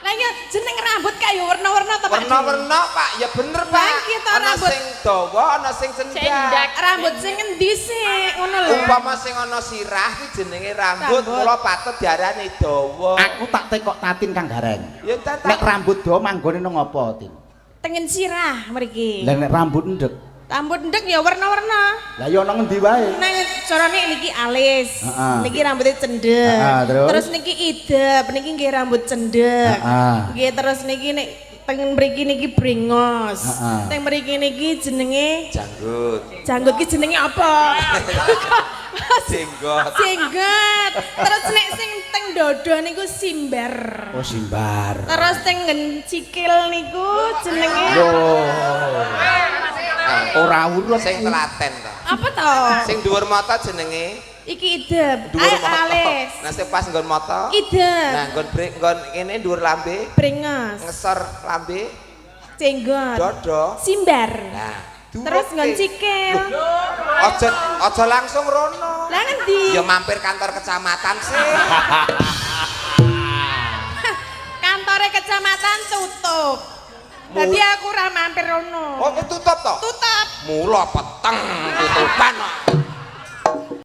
Lah ya jeneng rambut kayak warna-warna to Pak. Warna-warna Pak, ya bener Pak. Lah kita Ana rambut sing dawa, ana sing cendak. Rambut sing endi sih? Ngono lho. Umpama sing ana sirah iki jenenge rambut, kula patut diarani dawa. Aku tak tekok Tatin Kang Gareng. Ya tak. Nek rambut dawa manggone nang apa, Tin? Tengen sirah mriki. Lah nek rambut ndek. Rambut ndek ya warna-warna. Lah ya ana ngendi wae? Nang carane niki alis. Heeh. Niki rambutnya cendek. Terus Niki idep, niki nggih rambut cendek. Nggih terus niki nek teng mriki niki brengos. Teng mriki niki jenenge janggut. Janggut ki jenenge apa? Jenggot. Jenggot. Terus nek sing teng dodo niku simbar. Oh simbar. Terus teng nggen cikil niku jenenge Ora urut Sing telaten to. apa to? Sing dhuwur mata jenenge Iki idep. dhuwur mata. Alis. Nah sing pas nggon mata. Idep. Nah nggon nggon kene dhuwur lambe, Brengos. ngesor lambe, Jenggot. dodo. Simbar. Nah, Terus nggon cikil. Aja langsung rono. Lah ngendi? Ya mampir kantor kecamatan sih. Kantore kecamatan tutup. Dadi aku ora mampir rono. Oh, tutup to? Tutup. Mula peteng tutupan kok.